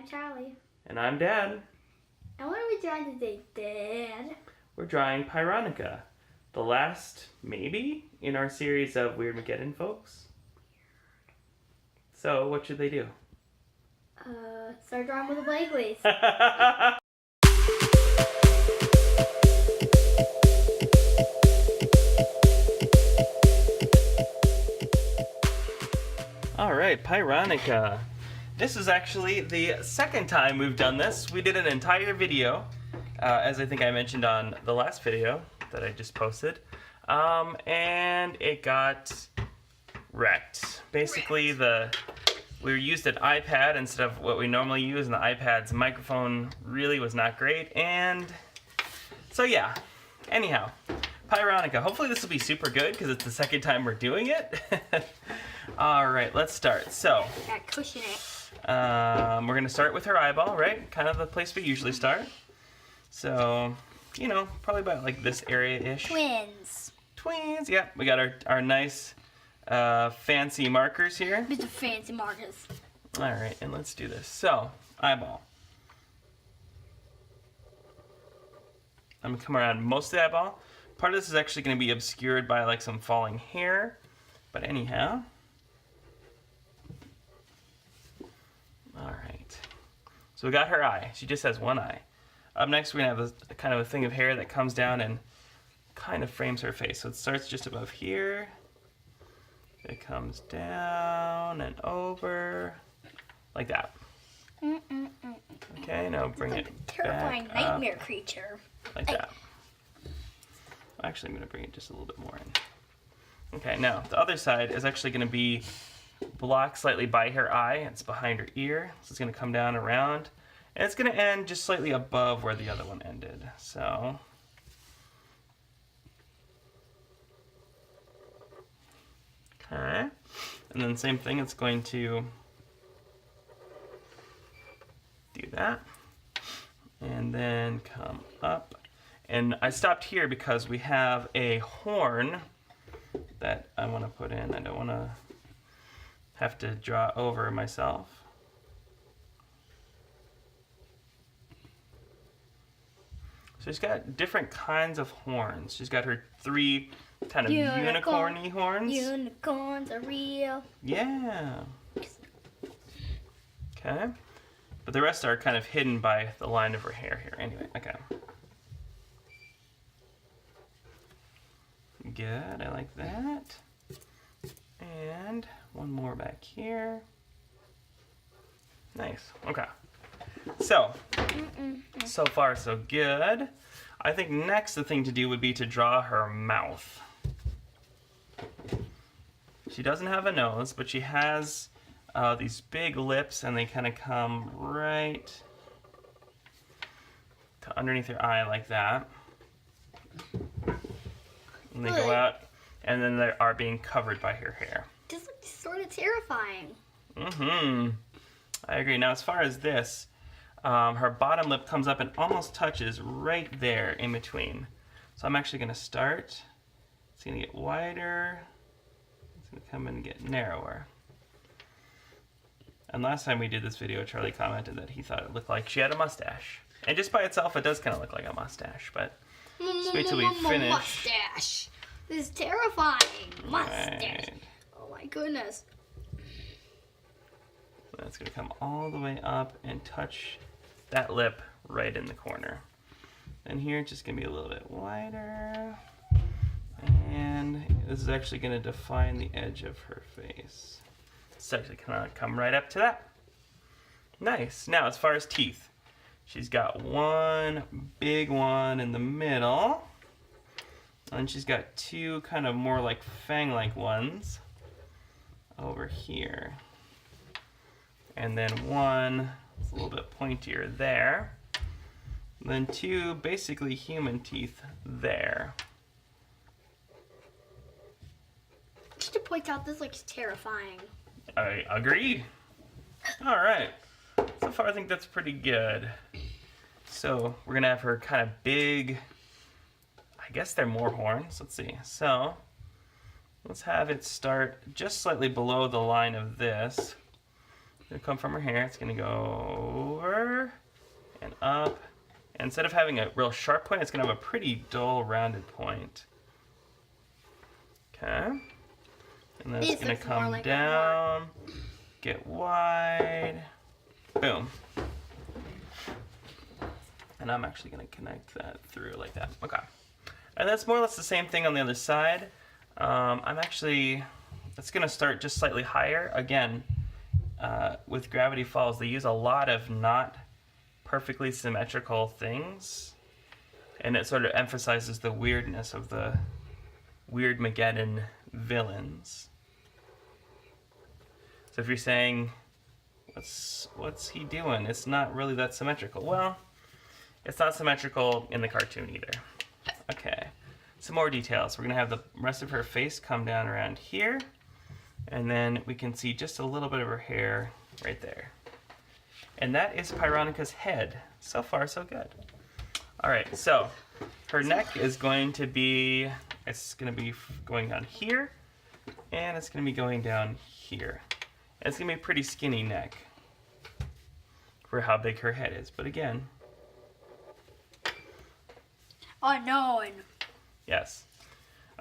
I'm Charlie. And I'm Dad. And what are we drawing today, Dad? We're drawing Pyronica, the last, maybe, in our series of Weirdmaggedon folks. So, what should they do? Start drawing with a blank, please. Alright, Pyronica. This is actually the second time we've done this. We did an entire video, as I think I mentioned on the last video that I just posted, and it got wrecked. Basically, we used an iPad instead of what we normally use, and the iPad's microphone really was not great, and so yeah. Anyhow, Pyronica. Hopefully this will be super good because it's the second time we're doing it. Alright, let's start. So, Cushion it. we're going to start with her eyeball, right? Kind of the place we usually start. So, you know, probably about like this area-ish. Twins. Twins, yeah. We got our nice fancy markers here. Mr. Fancy markers. Alright, and let's do this. So, eyeball. I'm going to come around most of the eyeball. Part of this is actually going to be obscured by like some falling hair. But anyhow. Alright. So we got her eye. She just has one eye. Up next we're going to have a kind of a thing of hair that comes down and kind of frames her face. So it starts just above here. It comes down and over. Like that. Okay, now bring it Terrifying back nightmare up, creature. like that. Actually, I'm going to bring it just a little bit more in. Okay, now the other side is actually going to be blocked slightly by her eye. It's behind her ear, so it's going to come down around, and it's going to end just slightly above where the other one ended. So, okay, and then same thing. It's going to do that, and then come up. And I stopped here because we have a horn that I want to put in. I don't want to have to draw over myself. So she's got different kinds of horns. She's got her three kind of unicorny horns. Unicorns are real. Yeah. Okay. But the rest are kind of hidden by the line of her hair here. Anyway, okay. Good, I like that. And one more back here. Nice, okay. So, so far so good. I think next the thing to do would be to draw her mouth. She doesn't have a nose, but she has these big lips, and they kind of come right to underneath her eye like that. And they go out, and then they are being covered by her hair. This looks sort of terrifying. I agree. Now, as far as this, her bottom lip comes up and almost touches right there in between. So I'm actually going to start. It's going to get wider. It's going to come and get narrower. And last time we did this video, Charlie commented that he thought it looked like she had a mustache. And just by itself, it does kind of look like a mustache, but just wait till we finish. Mustache. This is terrifying. Mustache. Right. Oh my goodness. That's going to come all the way up and touch that lip right in the corner. And here it's just going to be a little bit wider. And this is actually going to define the edge of her face. It's actually going to come right up to that. Nice. Now, as far as teeth, she's got one big one in the middle. And she's got two kind of more like fang-like ones over here. And then one is a little bit pointier there. And then two basically human teeth there. Just to point out, this looks terrifying. I agree. All right. So far I think that's pretty good. So we're gonna have her kind of big, I guess they're more horns. Let's see. So let's have it start just slightly below the line of this. It's gonna come from her hair. It's gonna go and up. And instead of having a real sharp point, it's going to have a pretty dull, rounded point. Okay. And then it's going to come like down, get wide, boom. And I'm actually going to connect that through like that. Okay. And that's more or less the same thing on the other side. It's going to start just slightly higher. Again, with Gravity Falls, they use a lot of not perfectly symmetrical things. And it sort of emphasizes the weirdness of the Weirdmaggedon villains. So if you're saying, what's he doing? It's not really that symmetrical. Well, it's not symmetrical in the cartoon either. Okay, some more details. We're gonna have the rest of her face come down around here, and then we can see just a little bit of her hair right there. And that is Pyronica's head. So far, so good. All right, so her neck is going to be, it's gonna be going down here, and it's gonna be going down here. And it's gonna be a pretty skinny neck for how big her head is, but again, unknown. yes.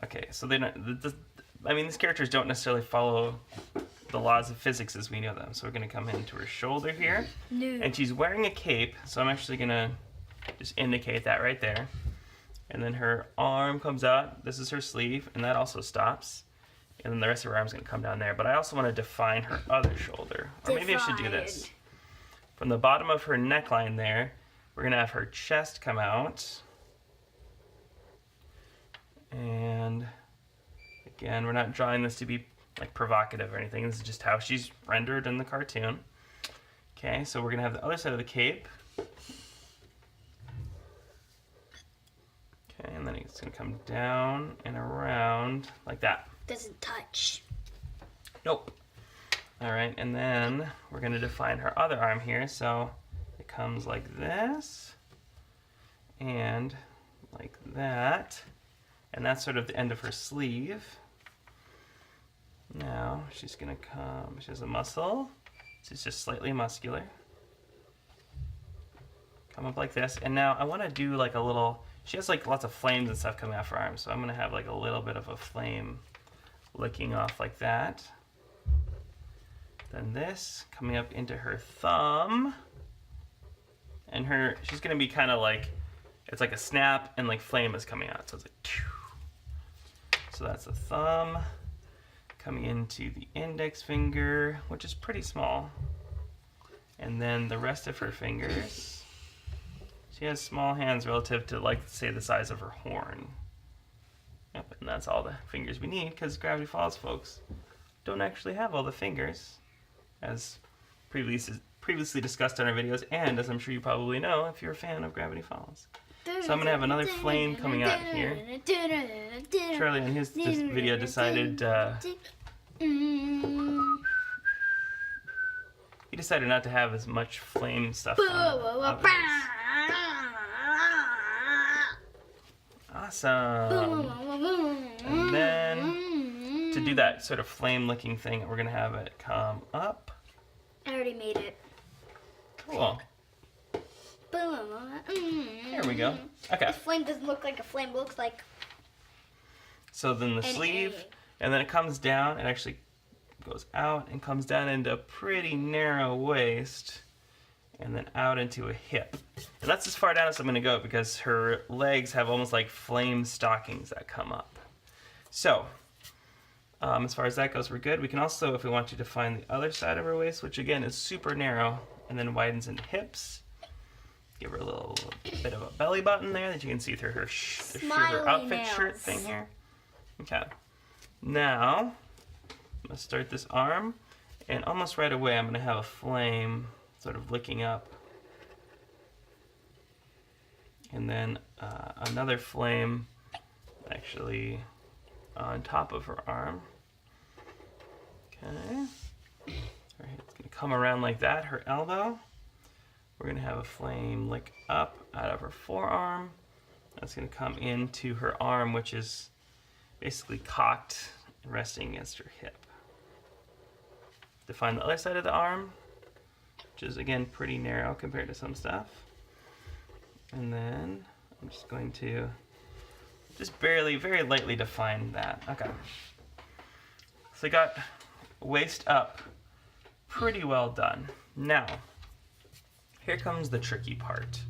Okay, so they don't, these characters don't necessarily follow the laws of physics as we know them. So we're gonna come into her shoulder here. No. And she's wearing a cape, so I'm actually gonna just indicate that right there. And then her arm comes out, this is her sleeve, and that also stops. And then the rest of her arm's gonna come down there. But I also wanna define her other shoulder. Or maybe I should do this. From the bottom of her neckline there, we're gonna have her chest come out. And again, we're not drawing this to be like provocative or anything. This is just how she's rendered in the cartoon. Okay, so we're gonna have the other side of the cape. Okay, and then it's gonna come down and around like that. Doesn't touch. Nope. All right, and then we're gonna define her other arm here. So it comes like this and like that. And that's sort of the end of her sleeve. Now she's gonna come, she has a muscle. She's just slightly muscular. Come up like this. And now I wanna do like a little, she has like lots of flames and stuff coming off her arms. So I'm gonna have like a little bit of a flame licking off like that. Then this coming up into her thumb. And she's gonna be kind of like, it's like a snap and like flame is coming out. So it's like, so that's the thumb coming into the index finger, which is pretty small. And then the rest of her fingers, she has small hands relative to, like, say, the size of her horn. Yep, and that's all the fingers we need, because Gravity Falls folks don't actually have all the fingers, as previously discussed in our videos, and as I'm sure you probably know if you're a fan of Gravity Falls. So I'm going to have another flame coming out here. Charlie on his video decided he decided not to have as much flame stuff on it. Awesome. And then to do that sort of flame licking thing, we're going to have it come up. I already made it. Cool. There we go. Okay. The flame doesn't look like a flame. It looks like... So then the sleeve, and then it comes down, it actually goes out and comes down into a pretty narrow waist, and then out into a hip. And that's as far down as I'm going to go because her legs have almost like flame stockings that come up. So, as far as that goes, we're good. We can also, if we want to, define the other side of her waist, which again is super narrow, and then widens into hips. Give her a little bit of a belly button there that you can see through her outfit shirt thing here. Okay. Now, I'm going to start this arm, and almost right away I'm going to have a flame sort of licking up. And then another flame actually on top of her arm. Okay. All right, it's going to come around like that, her elbow. We're going to have a flame lick up out of her forearm. That's going to come into her arm, which is basically cocked and resting against her hip. Define the other side of the arm, which is again pretty narrow compared to some stuff. And then I'm just going to just barely, very lightly define that. Okay. So I got waist up pretty well done. Now, here comes the tricky part.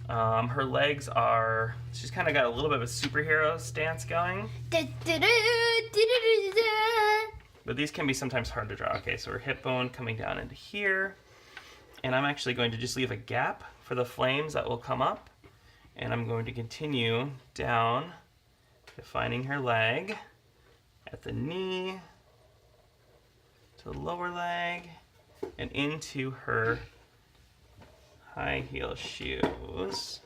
Her legs are, she's kind of got a little bit of a superhero stance going. But these can be sometimes hard to draw. Okay, so her hip bone coming down into here. And I'm actually going to just leave a gap for the flames that will come up. And I'm going to continue down, defining her leg at the knee, to the lower leg, and into her high heel shoes.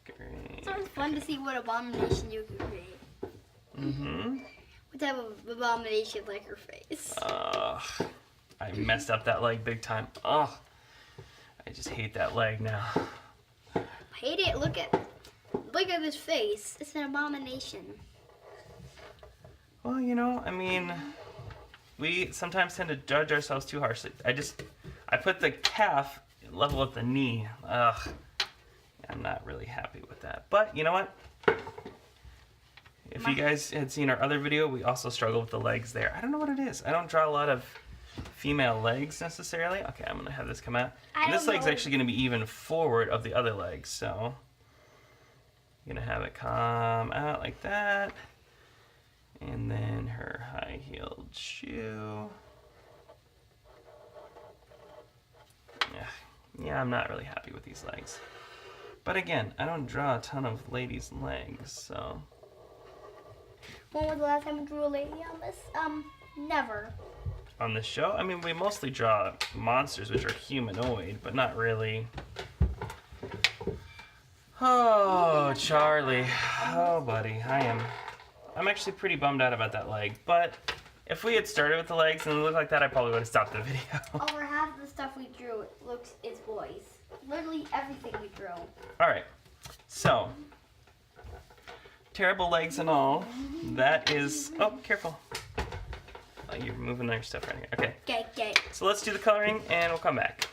Great. Sounds fun to see what abomination you can create. Mm-hmm. What type of abomination like her face? I messed up that leg big time. Ugh. I just hate that leg now. I hate it. Look at this face. It's an abomination. Well, you know, I mean, we sometimes tend to judge ourselves too harshly. I put the calf level with the knee. Ugh. I'm not really happy with that. But you know what? If you guys had seen our other video, we also struggle with the legs there. I don't know what it is. I don't draw a lot of female legs necessarily. Okay, I'm going to have this come out. And this leg's actually going to be even forward of the other leg. So I'm going to have it come out like that. And then her high-heeled shoe. Yeah, I'm not really happy with these legs. But again, I don't draw a ton of ladies' legs, so... When was the last time you drew a lady on this? Never. On this show? I mean, we mostly draw monsters, which are humanoid, but not really. Oh, Charlie. Oh, buddy. I'm actually pretty bummed out about that leg, but if we had started with the legs and it looked like that, I probably would have stopped the video. Over half of the stuff we drew is boys. Literally everything we drew. Alright, so, terrible legs and all, that is, oh, careful. Oh, you're moving your stuff right here. Okay. Okay. So let's do the coloring and we'll come back.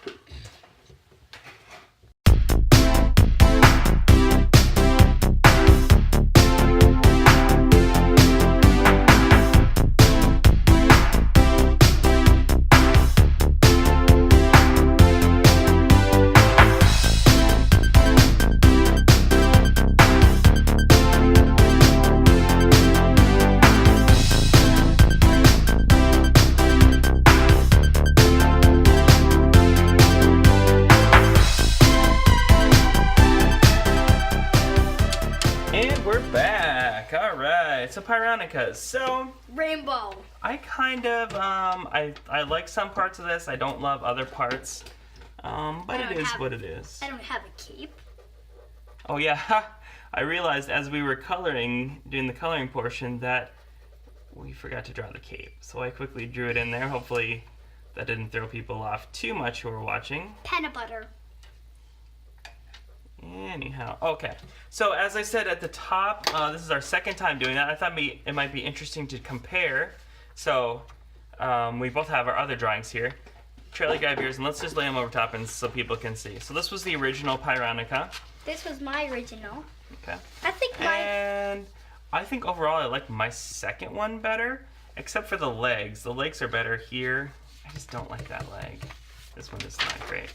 So Pyronica. So rainbow. I kind of I like some parts of this. I don't love other parts. But it is what it is. I don't have a cape. Oh yeah, I realized as we were doing the coloring portion, that we forgot to draw the cape. So I quickly drew it in there. Hopefully that didn't throw people off too much who were watching. Peanut butter. Anyhow, okay. So as I said at the top, this is our second time doing that. I thought it might be interesting to compare. So we both have our other drawings here. Traily Guy beers, and let's just lay them over top and so people can see. So this was the original Pyronica. This was my original. Okay. And I think overall I like my second one better, except for the legs. The legs are better here. I just don't like that leg. This one is not great.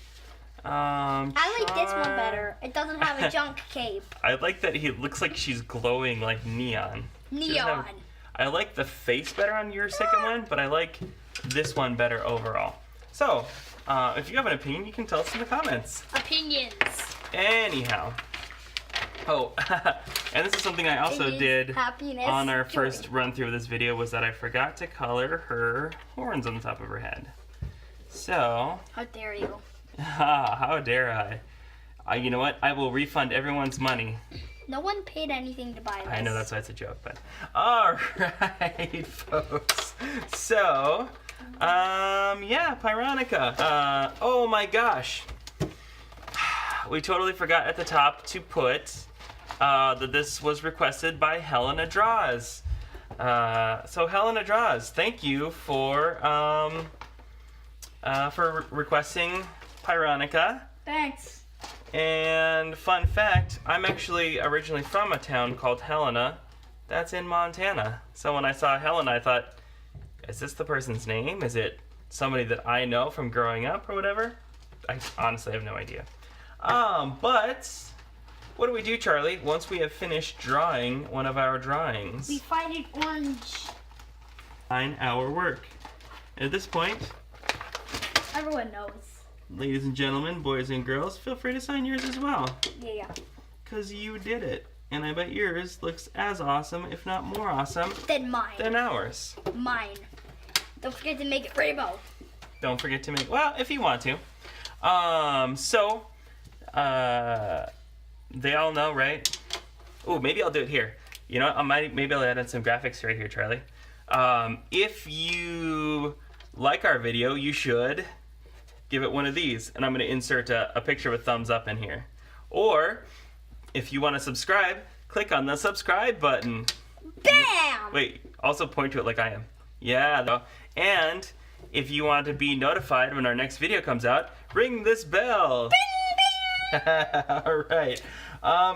I like this one better. It doesn't have a junk cape. I like that he looks like she's glowing like neon. Neon. I like the face better on your second one, but I like this one better overall. So, if you have an opinion, you can tell us in the comments. Opinions. Anyhow. Oh, and this is something I also did on our first run through of this video, was that I forgot to color her horns on the top of her head. So. How dare you? How dare I? You know what? I will refund everyone's money. No one paid anything to buy this. I know, that's why it's a joke, but alright, folks. So, yeah, Pyronica. Oh my gosh. We totally forgot at the top to put that this was requested by Helena Draws. So Helena Draws, thank you for requesting Pyronica. Thanks. And fun fact, I'm actually originally from a town called Helena. That's in Montana. So when I saw Helena, I thought, is this the person's name? Is it somebody that I know from growing up or whatever? I honestly have no idea. But what do we do, Charlie, once we have finished drawing one of our drawings? We find an orange. Find our work. At this point, Everyone knows. ladies and gentlemen, boys and girls, feel free to sign yours as well. Yeah. Because you did it. And I bet yours looks as awesome, if not more awesome, Then mine. than ours. Mine. Don't forget to make it rainbow. Don't forget to make, well, if you want to. They all know, right? Oh, maybe I'll do it here. You know, maybe I'll add in some graphics right here, Charlie. If you like our video, you should give it one of these. And I'm going to insert a picture with a thumbs up in here. Or, if you want to subscribe, click on the subscribe button. Bam! Wait, also point to it like I am. Yeah, though. And if you want to be notified when our next video comes out, ring this bell. Bing, bing. All right.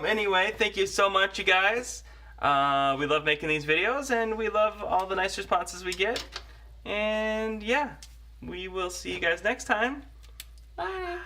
Anyway, thank you so much, you guys. We love making these videos, and we love all the nice responses we get. And yeah, we will see you guys next time. Bye.